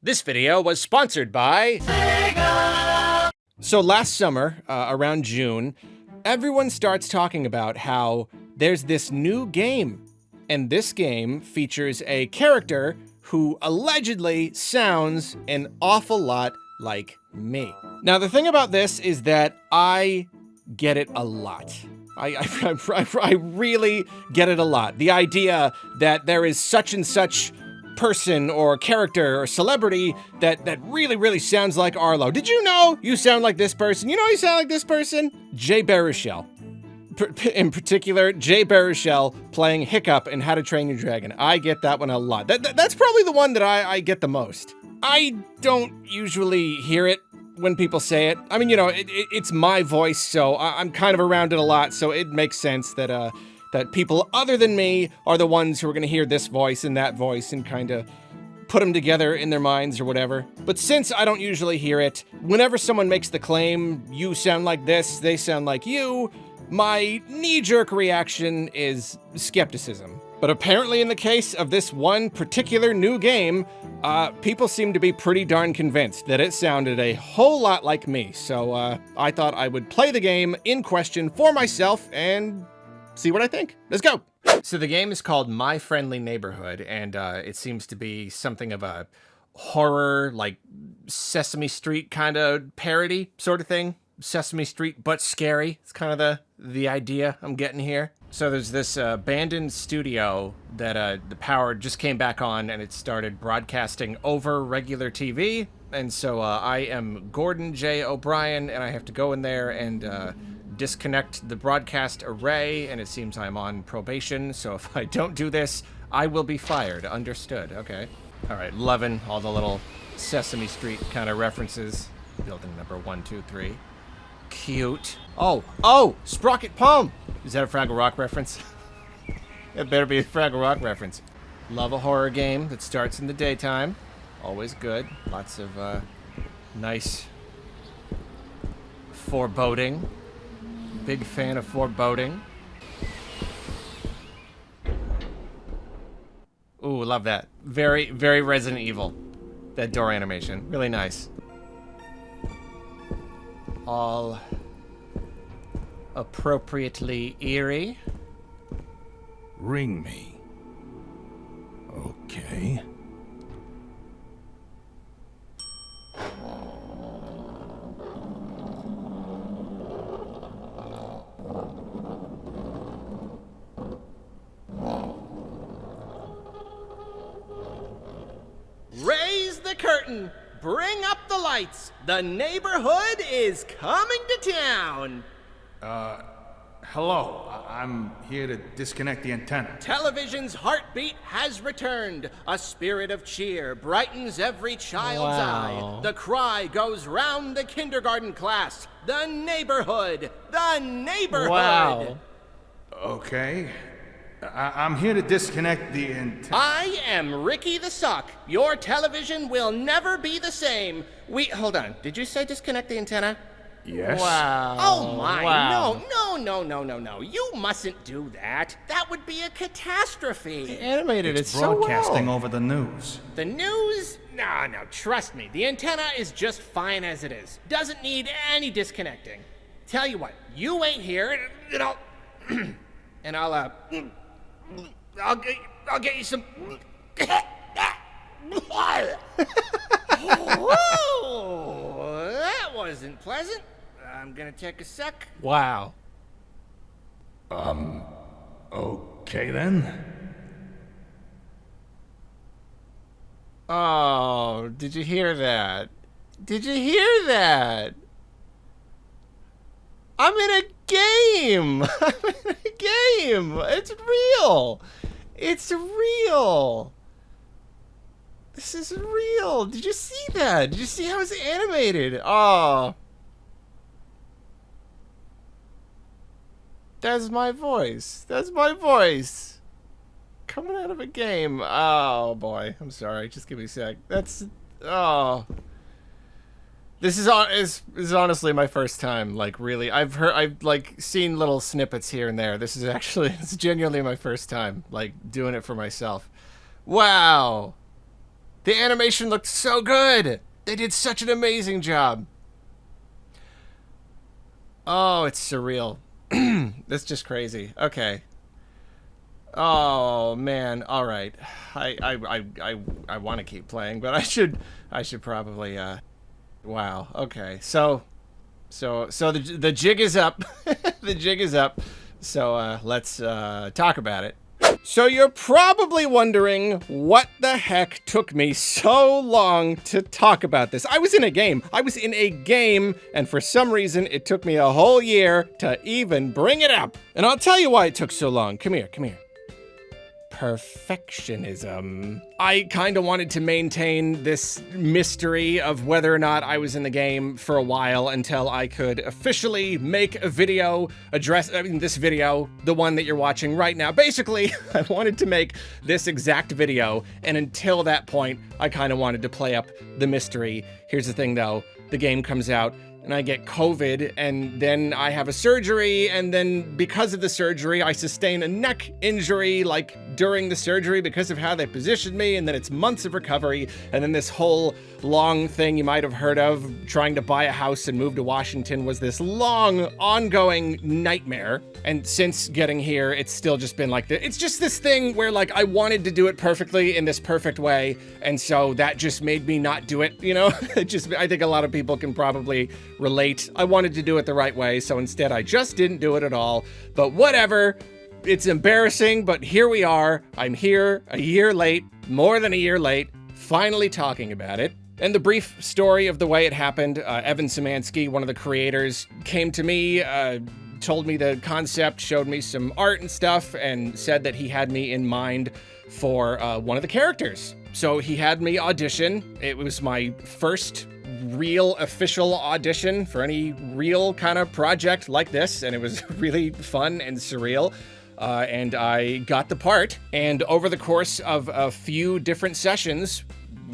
This video was sponsored by Sega! So last summer, around June, everyone starts talking about how there's this new game. And this game features a character who allegedly sounds an awful lot like me. Now, the thing about this is that I get it a lot. I really get it a lot. The idea that there is such and such person or character or celebrity that really sounds like Arlo. Did you know you sound like this person? You know you sound like this person? Jay Baruchel. In particular, Jay Baruchel playing Hiccup in How to Train Your Dragon. I get that one a lot. That's probably the one that I get the most. I don't usually hear it when people say it. I mean, you know, it's my voice, so I'm kind of around it a lot, so it makes sense that that people other than me are the ones who are gonna hear this voice and that voice and kind of put them together in their minds or whatever. But since I don't usually hear it, whenever someone makes the claim, you sound like this, they sound like you, my knee-jerk reaction is skepticism. But apparently in the case of this one particular new game, people seem to be pretty darn convinced that it sounded a whole lot like me. So I thought I would play the game in question for myself and see what I think. Let's go. So the game is called My Friendly Neighborhood, and it seems to be something of a horror, like Sesame Street kind of parody sort of thing. Sesame Street, but scary. It's kind of the idea I'm getting here. So there's this abandoned studio that the power just came back on, and it started broadcasting over regular TV. And so I am Gordon J. O'Brien, and I have to go in there and disconnect the broadcast array, and it seems I'm on probation, so if I don't do this, I will be fired. Understood. Okay. All right, loving all the little Sesame Street kind of references. Building number 1, 2, 3. Cute. Oh, Sprocket Palm! Is that a Fraggle Rock reference? It better be a Fraggle Rock reference. Love a horror game that starts in the daytime. Always good. Lots of nice foreboding. Big fan of foreboding. Ooh, love that. Very, very Resident Evil. That door animation. Really nice. All appropriately eerie. Ring me. Okay. Raise the curtain. Bring up the lights. The neighborhood is coming to town. Hello. I'm here to disconnect the antenna. Television's heartbeat has returned. A spirit of cheer brightens every child's eye. The cry goes round the kindergarten class. The neighborhood. The neighborhood. Wow. Okay. I'm here to disconnect the antenna. I am Ricky the Sock. Your television will never be the same. Hold on. Did you say disconnect the antenna? Yes. Wow. Oh my, wow. No. You mustn't do that. That would be a catastrophe. Animated it's broadcasting over the news. The news? No, trust me. The antenna is just fine as it is. Doesn't need any disconnecting. Tell you what, you wait here and I'll get you some. Oh, that wasn't pleasant. I'm gonna take a sec. Wow. Okay then. Oh, did you hear that? Did you hear that? I'm in a game. I'm in a game. It's real. It's real. This is real. Did you see that? Did you see how it's animated? Oh. That's my voice. That's my voice. Coming out of a game. Oh, boy. I'm sorry. Just give me a sec. That's... Oh. This is honestly my first time, like, really. I've like seen little snippets here and there. It's genuinely my first time, like, doing it for myself. Wow. The animation looked so good. They did such an amazing job. Oh, it's surreal. That's just crazy. Okay. Oh man. All right. I want to keep playing, but I should probably wow. Okay. So the jig is up. The jig is up. So let's talk about it. So you're probably wondering what the heck took me so long to talk about this. I was in a game, and for some reason it took me a whole year to even bring it up. And I'll tell you why it took so long. Come here. Perfectionism. I kind of wanted to maintain this mystery of whether or not I was in the game for a while until I could officially make a video this video, the one that you're watching right now. Basically, I wanted to make this exact video, and until that point, I kind of wanted to play up the mystery. Here's the thing though, the game comes out, and I get COVID, and then I have a surgery, and then because of the surgery, I sustain a neck injury, like, during the surgery because of how they positioned me, and then it's months of recovery, and then this whole long thing you might have heard of, trying to buy a house and move to Washington, was this long, ongoing nightmare. And since getting here, it's still just been like it's just this thing where, like, I wanted to do it perfectly in this perfect way, and so that just made me not do it, you know? I think a lot of people can probably relate. I wanted to do it the right way, so instead I just didn't do it at all. But whatever, it's embarrassing, but here we are. I'm here a year late, more than a year late, finally talking about it. And the brief story of the way it happened, Evan Szymanski, one of the creators, came to me, told me the concept, showed me some art and stuff, and said that he had me in mind for one of the characters. So he had me audition. It was my first real official audition for any real kind of project like this, and it was really fun and surreal. And I got the part, and over the course of a few different sessions,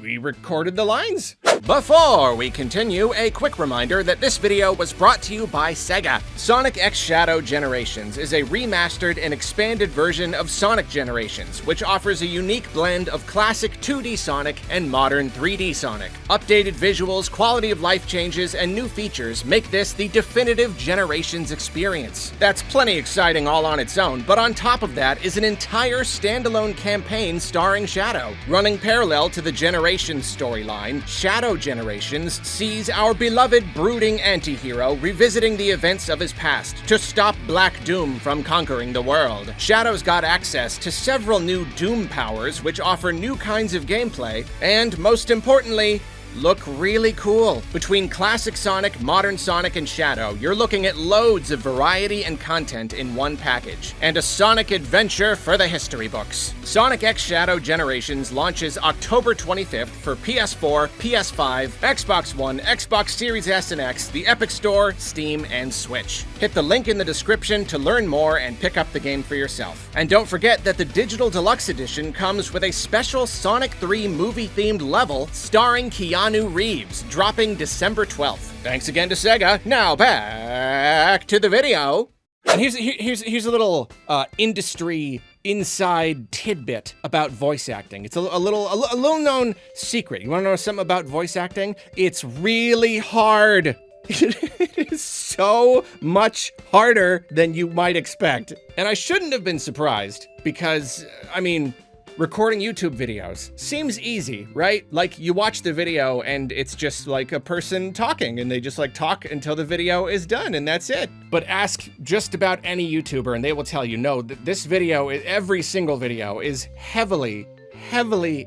we recorded the lines. Before we continue, a quick reminder that this video was brought to you by Sega. Sonic X Shadow Generations is a remastered and expanded version of Sonic Generations, which offers a unique blend of classic 2D Sonic and modern 3D Sonic. Updated visuals, quality of life changes, and new features make this the definitive Generations experience. That's plenty exciting all on its own, but on top of that is an entire standalone campaign starring Shadow. Running parallel to the Generations storyline, Shadow Generations sees our beloved brooding anti-hero revisiting the events of his past to stop Black Doom from conquering the world. Shadow's got access to several new Doom powers which offer new kinds of gameplay, and most importantly, look really cool. Between classic Sonic, modern Sonic, and Shadow, you're looking at loads of variety and content in one package, and a Sonic adventure for the history books. Sonic X Shadow Generations launches October 25th for PS4, PS5, Xbox One, Xbox Series S and X, the Epic Store, Steam, and Switch. Hit the link in the description to learn more and pick up the game for yourself. And don't forget that the Digital Deluxe Edition comes with a special Sonic 3 movie-themed level starring Keanu Reeves, dropping December 12th. Thanks again to Sega. Now back to the video. And here's a little industry inside tidbit about voice acting. It's a little known secret. You want to know something about voice acting? It's really hard. It is so much harder than you might expect. And I shouldn't have been surprised because, I mean, recording YouTube videos seems easy, right? Like, you watch the video and it's just like a person talking, and they just like talk until the video is done, and that's it. But ask just about any YouTuber and they will tell you, no, this video, every single video is heavily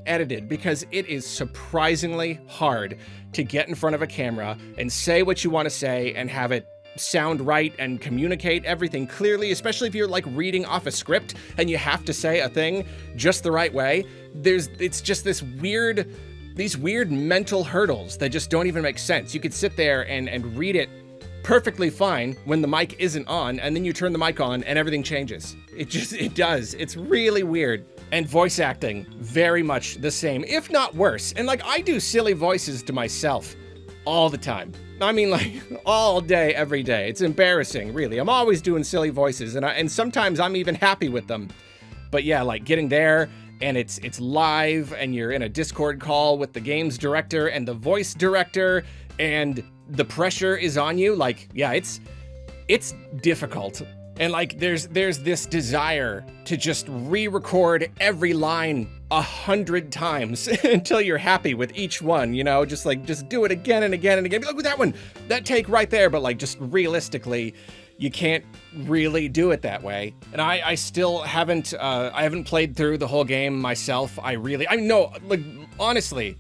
edited because it is surprisingly hard to get in front of a camera and say what you want to say and have it sound right and communicate everything clearly, especially if you're like reading off a script and you have to say a thing just the right way. It's just these weird mental hurdles that just don't even make sense. You could sit there and read it perfectly fine when the mic isn't on, and then you turn the mic on and everything changes. It does. It's really weird. And voice acting, very much the same, if not worse. And like, I do silly voices to myself all the time. I mean, like, all day, every day. It's embarrassing, really. I'm always doing silly voices, and sometimes I'm even happy with them. But yeah, like, getting there and it's live, and you're in a Discord call with the games director and the voice director, and the pressure is on you. Like, yeah, it's difficult. And like, there's this desire to just re-record every line 100 times until you're happy with each one, you know, just do it again and again and again. Be like, with that one, that take right there. But like, just realistically, you can't really do it that way. And I still haven't, I haven't played through the whole game myself. I know, like, honestly,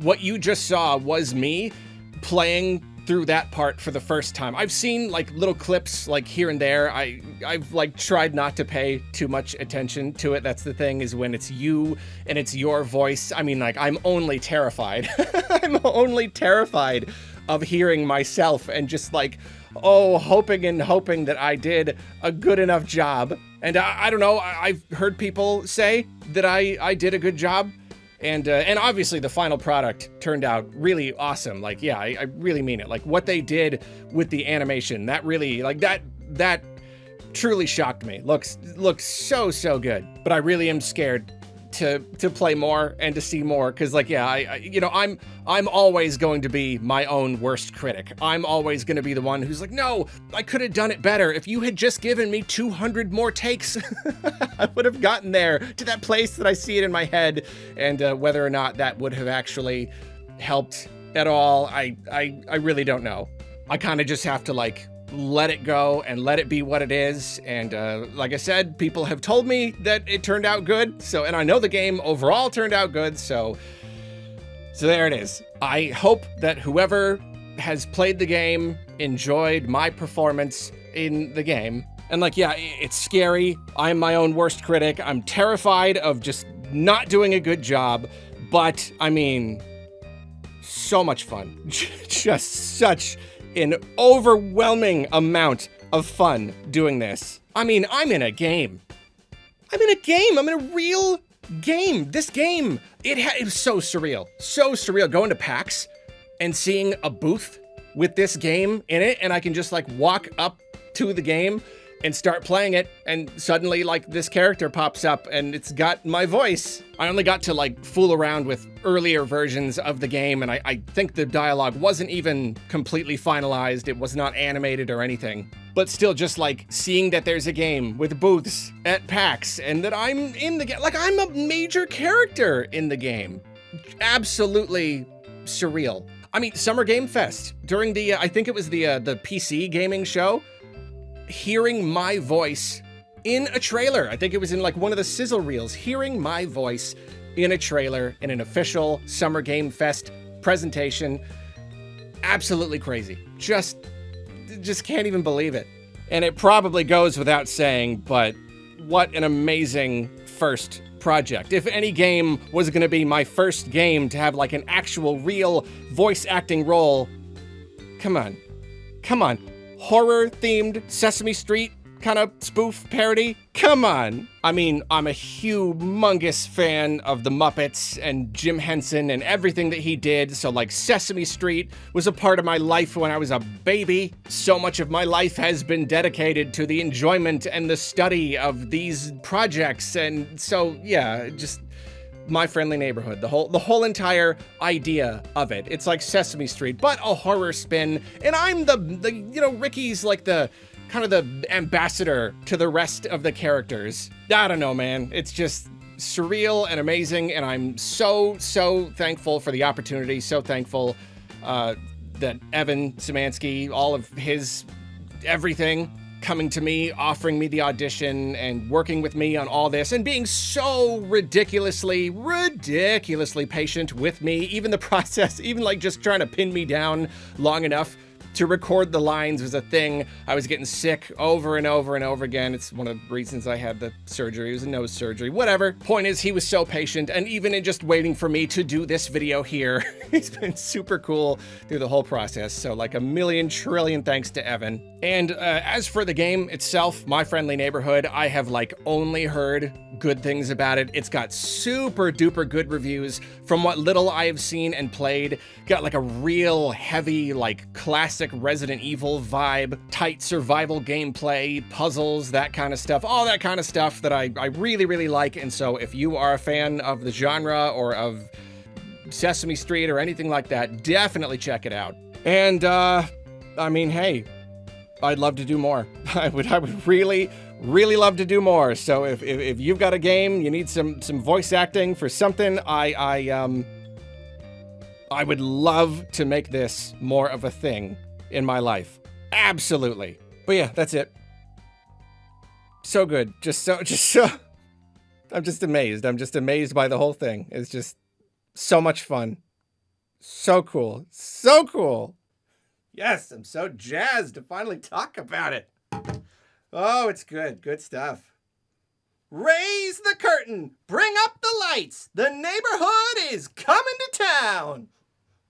what you just saw was me playing through that part for the first time. I've seen like little clips like here and there. I've like tried not to pay too much attention to it. That's the thing, is when it's you and it's your voice. I mean, like, I'm only terrified. I'm only terrified of hearing myself and just like, hoping that I did a good enough job. And I don't know, I've heard people say that I did a good job. And obviously the final product turned out really awesome. Like, yeah, I really mean it. Like, what they did with the animation, that really, like, that truly shocked me. Looks so good. But I really am scared to play more and to see more, because like, yeah, I'm always going to be my own worst critic. I'm always going to be the one who's like, no, I could have done it better. If you had just given me 200 more takes, I would have gotten there to that place that I see it in my head. And whether or not that would have actually helped at all, I really don't know. I kind of just have to like let it go and let it be what it is. And like I said, people have told me that it turned out good. So, and I know the game overall turned out good. So there it is. I hope that whoever has played the game enjoyed my performance in the game. And like, yeah, it's scary. I'm my own worst critic. I'm terrified of just not doing a good job. But I mean, so much fun. Just such an overwhelming amount of fun doing this. I mean, I'm in a game. I'm in a real game. This game, it was so surreal. So surreal. Going to PAX and seeing a booth with this game in it, and I can just like walk up to the game and start playing it, and suddenly like this character pops up and it's got my voice. I only got to like fool around with earlier versions of the game, and I think the dialogue wasn't even completely finalized. It was not animated or anything. But still, just like seeing that there's a game with booths at PAX and that I'm in the game, like I'm a major character in the game. Absolutely surreal. I mean, Summer Game Fest, during the, I think it was the PC gaming show, hearing my voice in a trailer. I think it was in like one of the sizzle reels, hearing my voice in a trailer in an official Summer Game Fest presentation. Absolutely crazy. Just can't even believe it. And it probably goes without saying, but what an amazing first project. If any game was going to be my first game to have like an actual real voice acting role, come on. Horror-themed Sesame Street kind of spoof parody? Come on. I mean, I'm a humongous fan of the Muppets and Jim Henson and everything that he did. So like Sesame Street was a part of my life when I was a baby. So much of my life has been dedicated to the enjoyment and the study of these projects. And so, yeah, just My Friendly Neighborhood, the whole entire idea of it. It's like Sesame Street, but a horror spin. And I'm the you know, Ricky's like the kind of the ambassador to the rest of the characters. I don't know, man. It's just surreal and amazing. And I'm so thankful for the opportunity. So thankful that Evan Szymanski, all of his everything, coming to me, offering me the audition and working with me on all this and being so ridiculously patient with me. Even the process, even like just trying to pin me down long enough to record the lines was a thing. I was getting sick over and over and over again. It's one of the reasons I had the surgery. It was a nose surgery, whatever. Point is, he was so patient, and even in just waiting for me to do this video here, he's been super cool through the whole process. So like a million trillion thanks to Evan. And as for the game itself, My Friendly Neighborhood, I have like only heard good things about it. It's got super duper good reviews from what little I have seen and played. Got like a real heavy, like classic Resident Evil vibe, tight survival gameplay, puzzles, that kind of stuff, all that kind of stuff that I really, really like. And so if you are a fan of the genre or of Sesame Street or anything like that, definitely check it out. And I mean, hey, I'd love to do more. I would really, really love to do more. So if you've got a game, you need some voice acting for something, I would love to make this more of a thing in my life. Absolutely. But yeah, that's it. So good. Just so I'm just amazed. I'm just amazed by the whole thing. It's just so much fun. So cool. So cool. Yes, I'm so jazzed to finally talk about it. Oh, it's good. Good stuff. Raise the curtain. Bring up the lights. The neighborhood is coming to town.